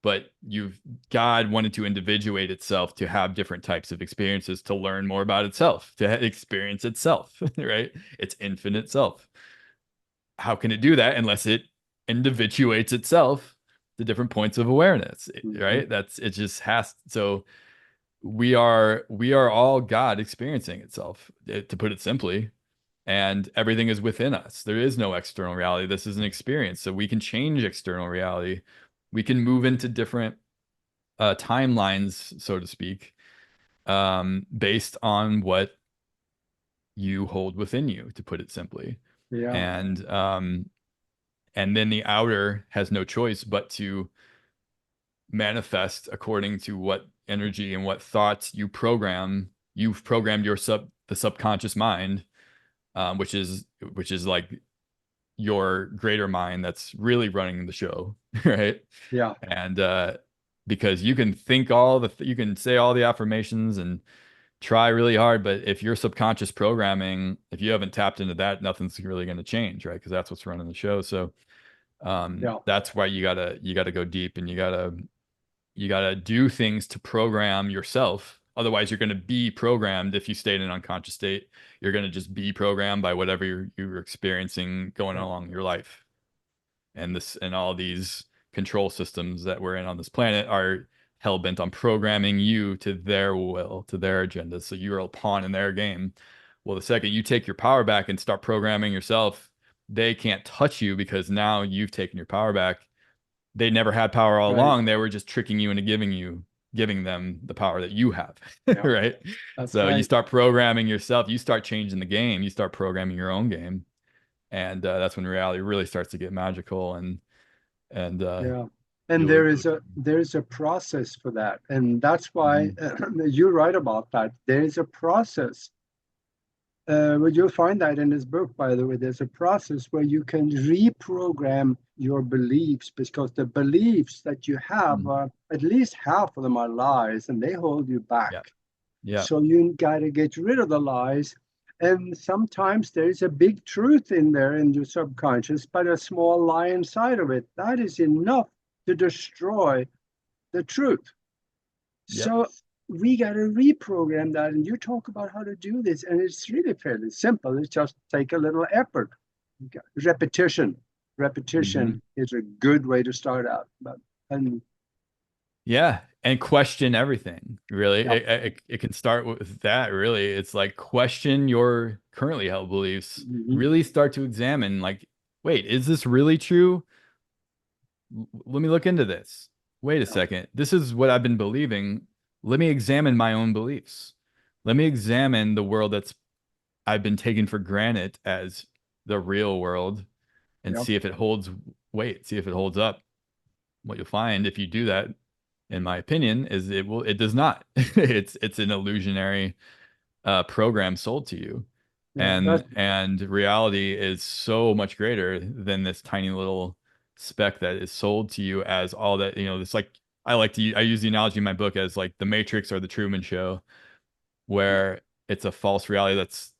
but you've God wanted to individuate itself to have different types of experiences, to learn more about itself, to experience itself, right? Its infinite self. How can it do that unless it individuates itself to different points of awareness, mhm, right? That's it. Just has. So we are all God experiencing itself, to put it simply, and everything is within us. There is no external reality. This is an experience, so we can change external reality. We can move into different timelines, so to speak, based on what you hold within you, to put it simply. yeah, And then the outer has no choice but to manifest according to what energy and what thoughts you've programmed the subconscious mind, which is like your greater mind that's really running the show. Right? yeah, And because you can you can say all the affirmations and try really hard, but if your subconscious programming, if you haven't tapped into that, nothing's really going to change, right? Because that's what's running the show. So yeah, that's why you gotta go deep, and you gotta do things to program yourself. Otherwise, you're gonna be programmed. If you stay in an unconscious state, you're gonna just be programmed by whatever you're experiencing going yeah, along your life. And all these control systems that we're in on this planet are hell bent on programming you to their will, to their agenda. So you're a pawn in their game. Well, the second you take your power back and start programming yourself, they can't touch you, because now you've taken your power back. They never had power all right, along. They were just tricking you into giving them the power that you have. yeah, Right? that's So you right, start programming yourself, you start changing the game, you start programming your own game. And that's when reality really starts to get magical and yeah. And you'll there is a process for that, and that's why Mhm. you're right about that. There is a process. Well, you'll find that in this book, by the way. There's a process where you can reprogram your beliefs, because the beliefs that you have Mhm. are at least half of them are lies and they hold you back. Yeah. Yeah. So you got to get rid of the lies. And sometimes there's a big truth in there in your subconscious, but a small lie inside of it. That is enough to destroy the truth. Yep. So we got to reprogram that. And you talk about how to do this, and it's really fairly simple. It's just take a little effort. Repetition. Hmm. Repetition is a good way to start out. But and Yeah. And question everything. Really, yeah, it can start with that. Really, it's like question your currently held beliefs. mhm, Really start to examine, like, wait, is this really true? Let me look into this. Wait a yeah, second. This is what I've been believing. Let me examine my own beliefs. Let me examine the world that's I've been taking for granted as the real world, and yeah, see if it holds weight, see if it holds up. What you'll find if you do that, in my opinion, is it does not. It's an illusionary program sold to you. yeah. And reality is so much greater than this tiny little speck that is sold to you as all that, it's like I use the analogy in my book as like the Matrix or the Truman Show, where it's a false reality that's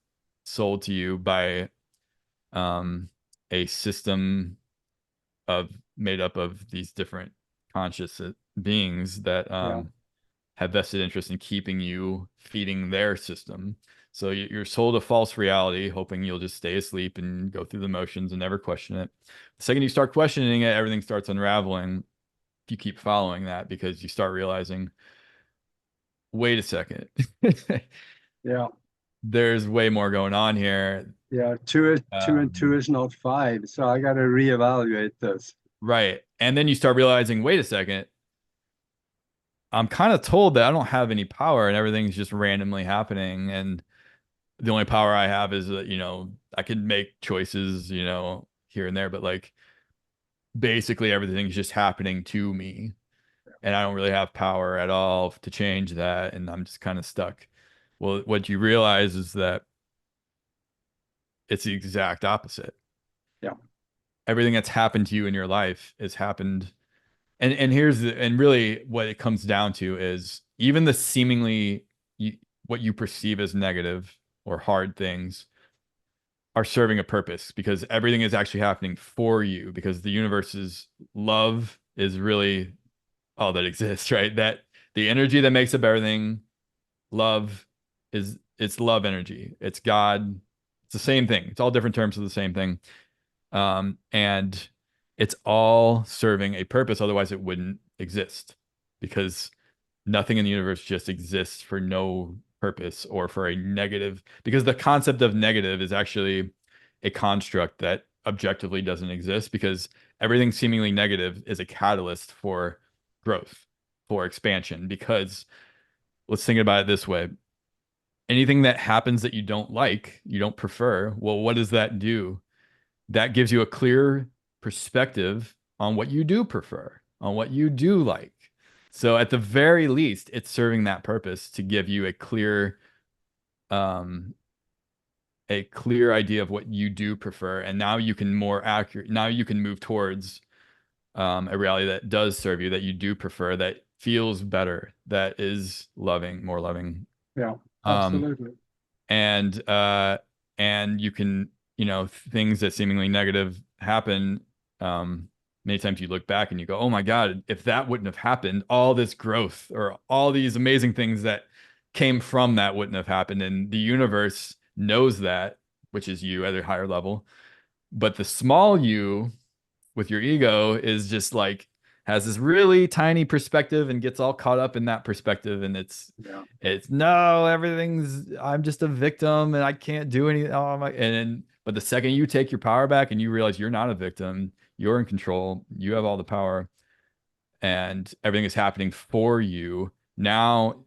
sold to you by um a system of made up of these different conscious beings that Yeah, have vested interest in keeping you feeding their system. So you're sold a false reality, hoping you'll just stay asleep and go through the motions and never question it. The second you start questioning it, everything starts unraveling. If you keep following that, because you start realizing, wait a second, yeah, there's way more going on here. yeah. Two and two Um, is not five. So I got to reevaluate this. right. And then you start realizing, wait a second, I'm kind of told that I don't have any power and everything's just randomly happening. And the only power I have is that, I can make choices, here and there, but like basically everything's just happening to me. and I don't really have power at all to change that, and I'm just kind of stuck. Well, what you realize is that it's the exact opposite. Yeah. Everything that's happened to you in your life has happened, and here's the, and really what it comes down to is even the seemingly what you perceive as negative or hard things are serving a purpose, because everything is actually happening for you, because the universe's love is really all that exists, right? That the energy that makes up everything, love, is it's love energy. It's God. It's the same thing. It's all different terms of the same thing. And it's all serving a purpose. Otherwise, it wouldn't exist, because nothing in the universe just exists for no purpose or for a negative, because the concept of negative is actually a construct that objectively doesn't exist, because everything seemingly negative is a catalyst for growth, for expansion. Because let's think about it this way. Anything that happens that you don't like, you don't prefer, well, what does that do? That gives you a clear perspective on what you do prefer, on what you do like. So at the very least, it's serving that purpose to give you um, a clear idea of what you do prefer. And now you can now you can move towards a reality that does serve you, that you do prefer, that feels better, that is loving, more loving. Yeah, Um, absolutely. and you can, things that seemingly negative happen, many times you look back and you go, oh my God, if that wouldn't have happened, all this growth or all these amazing things that came from that wouldn't have happened. And the universe knows that, which is you at a higher level. But the small you with your ego is just like, has this really tiny perspective and gets all caught up in that perspective. And it's no, I'm just a victim and I can't do anything. Oh my, but the second you take your power back and you realize you're not a victim, you're in control, you have all the power, and everything is happening for you. Now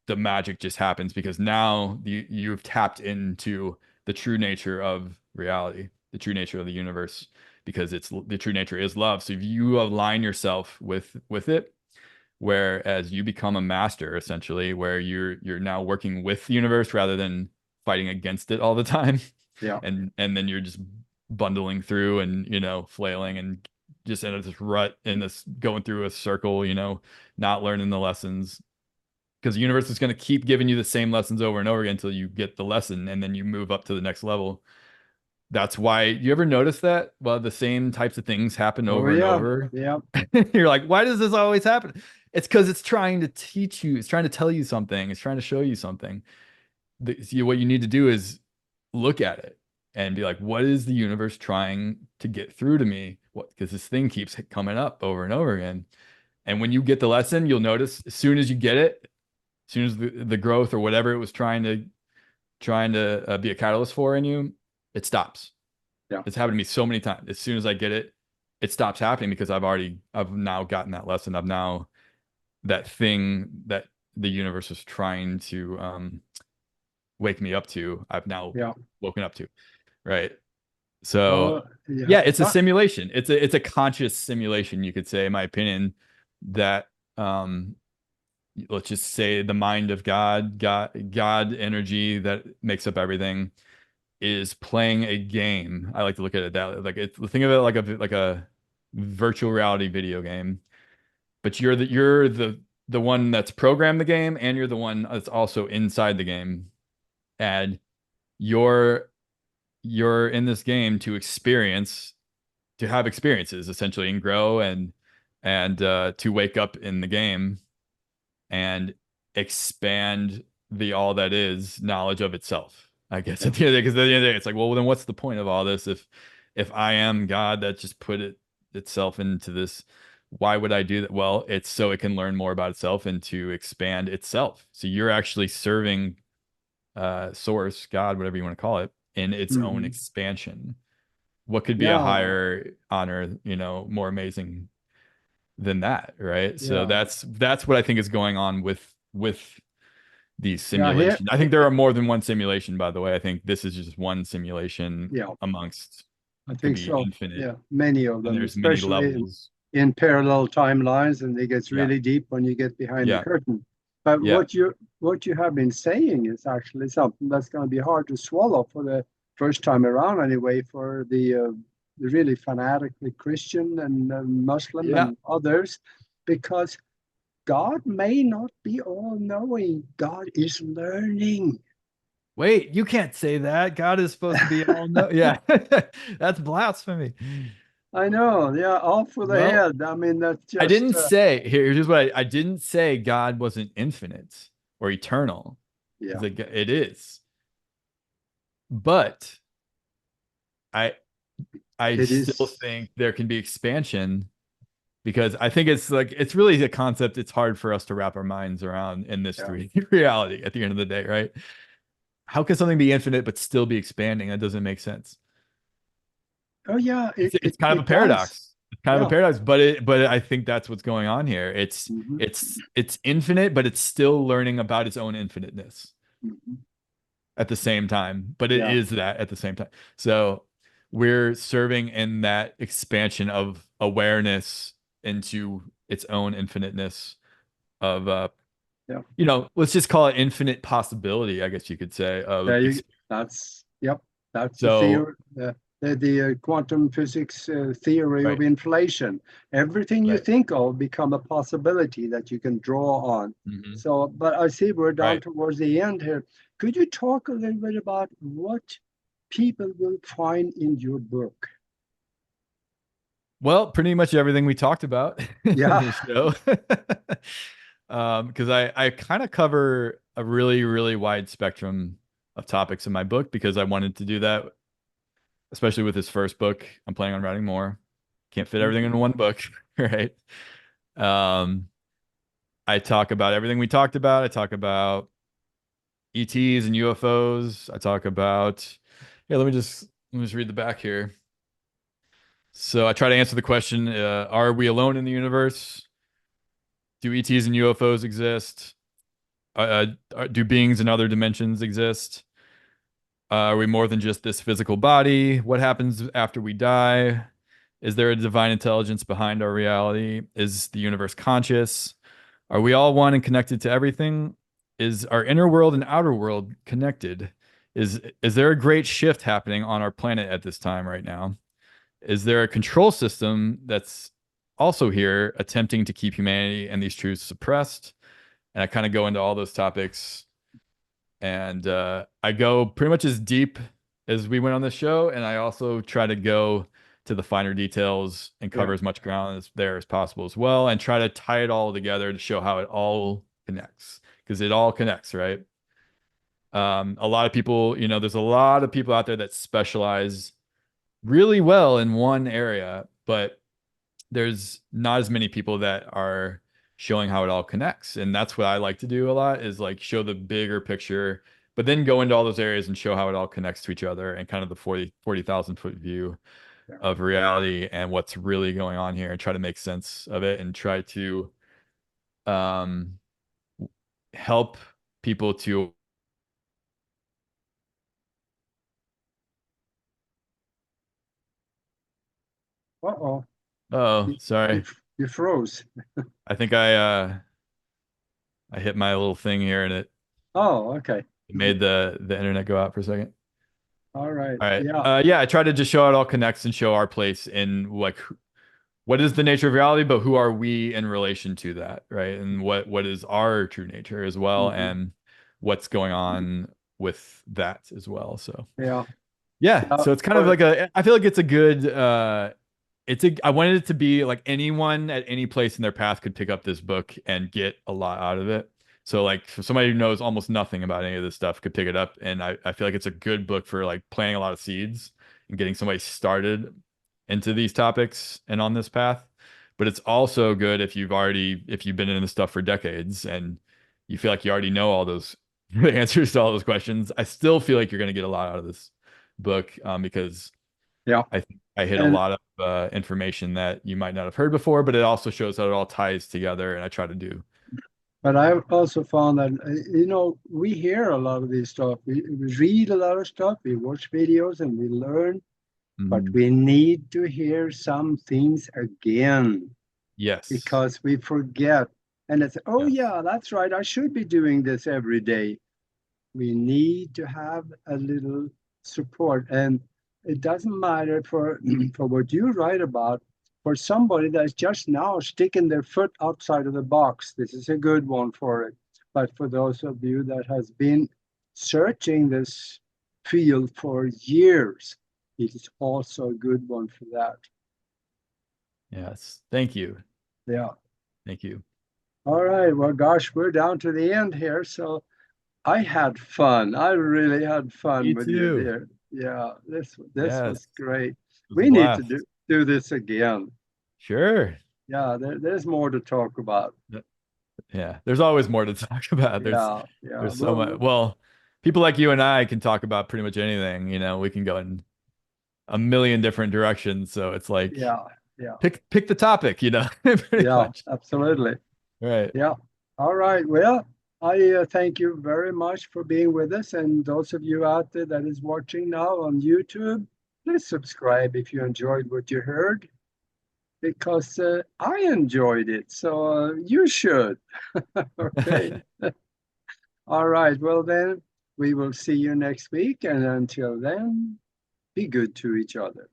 the magic just happens, because now you've tapped into the true nature of reality, the true nature of the universe, because it's the true nature is love. So if you align yourself with it, whereas you become a master essentially, where you're now working with the universe rather than fighting against it all the time. Yeah. And then you're just bundling through and flailing and just in this rut, in this going through a circle, not learning the lessons, because the universe is going to keep giving you the same lessons over and over again until you get the lesson, and then you move up to the next level. That's why, you ever notice that? Well, the same types of things happen over and over. Yeah. You're like, why does this always happen? It's because it's trying to teach you, it's trying to tell you something, it's trying to show you something. What you need to do is look at it and be like, what is the universe trying to get through to me? What, because this thing keeps coming up over and over again. And when you get the lesson, you'll notice as soon as you get it, as soon as the growth or whatever it was trying to be a catalyst for in you, it stops. Yeah. It's happened to me so many times. As soon as I get it, it stops happening, because I've now gotten that lesson. I've now, that thing that the universe was trying to wake me up to, I've now woken up to. Right. So yeah, it's a simulation. It's a conscious simulation, you could say, in my opinion, that let's just say the mind of God energy that makes up everything is playing a game. I like to look at it that, like, think of it like a virtual reality video game, but you're the one that's programmed the game, and you're the one that's also inside the game, and you're in this game to have experiences essentially, and grow, and to wake up in the game and expand the all that is knowledge of itself, I guess. At the end of the day, because at the end of the day, it's like, well, then what's the point of all this if I am God that just put itself into this? Why would I do that? Well, it's so it can learn more about itself and to expand itself. So you're actually serving source, God, whatever you want to call it, in its own expansion. What could be a higher honor, more amazing than that, right? So that's what I think is going on with these simulations. I think there are more than one simulation, by the way. I think this is just one simulation amongst, I think so. infinite. Yeah, many of them, and there's many especially levels. in parallel timelines, and it gets really deep when you get behind the curtain. But what you have been saying is actually something that's going to be hard to swallow for the first time around, anyway, for the really fanatically Christian and Muslim and others, because God may not be all-knowing. God is learning. Wait, you can't say that. God is supposed to be all know. Yeah, that's blasphemy. I know. Yeah, off with the head. I mean, that's just. I didn't say. Here's what I didn't say. God wasn't infinite or eternal. Yeah, it is. But I still think there can be expansion, because I think it's really a concept it's hard for us to wrap our minds around in this 3D reality at the end of the day, right? How can something be infinite but still be expanding? That doesn't make sense. Oh yeah, it's kind of a paradox. It's kind of a paradox, but I think that's what's going on here. It's infinite, but it's still learning about its own infiniteness at the same time. But it is that at the same time. So we're serving in that expansion of awareness into its own infiniteness of let's just call it infinite possibility, I guess you could say. That's so the quantum physics theory of inflation. Everything you think of become a possibility that you can draw on. So, but I see we're down towards the end here. Could you talk a little bit about what people will find in your book? Well, pretty much everything we talked about in the show. Because I kind of cover a really, really wide spectrum of topics in my book, because I wanted to do that, especially with this first book. I'm planning on writing more. Can't fit everything in one book, right? I talk about everything we talked about. I talk about ETs and UFOs. I talk about, let me just read the back here. So I try to answer the question, are we alone in the universe? Do ETs and UFOs exist? Do beings in other dimensions exist? Are we more than just this physical body? What happens after we die? Is there a divine intelligence behind our reality? Is the universe conscious? Are we all one and connected to everything? Is our inner world and outer world connected? Is there a great shift happening on our planet at this time right now? Is there a control system that's also here attempting to keep humanity and these truths suppressed? And I kind of go into all those topics. And I go pretty much as deep as we went on this show. And I also try to go to the finer details and cover as much ground as there as possible as well. And try to tie it all together to show how it all connects. Because it all connects, right? A lot of people, there's a lot of people out there that specialize really well in one area, but there's not as many people that are showing how it all connects. And that's what I like to do a lot, is like show the bigger picture, but then go into all those areas and show how it all connects to each other, and kind of the 40,000 foot view of reality and what's really going on here, and try to make sense of it, and try to help people to sorry. You froze. I think I hit my little thing here, and it okay. It made the internet go out for a second. All right. Yeah. I try to just show how it all connects and show our place in like what is the nature of reality, but who are we in relation to that, right? And what is our true nature as well, and what's going on with that as well. So so it's kind of like I feel like it's a good I wanted it to be like anyone at any place in their path could pick up this book and get a lot out of it. So like for somebody who knows almost nothing about any of this stuff could pick it up. And I feel like it's a good book for like planting a lot of seeds and getting somebody started into these topics and on this path. But it's also good if you've been in this stuff for decades and you feel like you already know all those the answers to all those questions. I still feel like you're going to get a lot out of this book because I think I hit a lot of information that you might not have heard before, but it also shows how it all ties together, and I try to do. But I've also found that, we hear a lot of this stuff. We read a lot of stuff, we watch videos, and we learn, but we need to hear some things again. Yes. because we forget. And it's, oh, Yes. yeah, that's right. I should be doing this every day. We need to have a little support. And it doesn't matter for, for what you write about, for somebody that's just now sticking their foot outside of the box. This is a good one for it. But for those of you that has been searching this field for years, it is also a good one for that. Yes. Thank you. Yeah. Thank you. All right. Well, gosh, we're down to the end here. So I had fun. I really had fun Me with you too. there. Yeah, this Yes. was great. It was a We need to blast. do this again. Sure. Yeah, there's more to talk about. Yeah. There's always more to talk about. Yeah, yeah. There's so much. Well, people like you and I can talk about pretty much anything. You know, we can go in a million different directions. So it's like yeah, yeah, pick the topic, you know, pretty yeah, much. absolutely. Right. Yeah. All right. Well, I thank you very much for being with us. And those of you out there that is watching now on YouTube, please subscribe if you enjoyed what you heard, because I enjoyed it. So you should. Okay. All right. Well, then we will see you next week. And until then, be good to each other.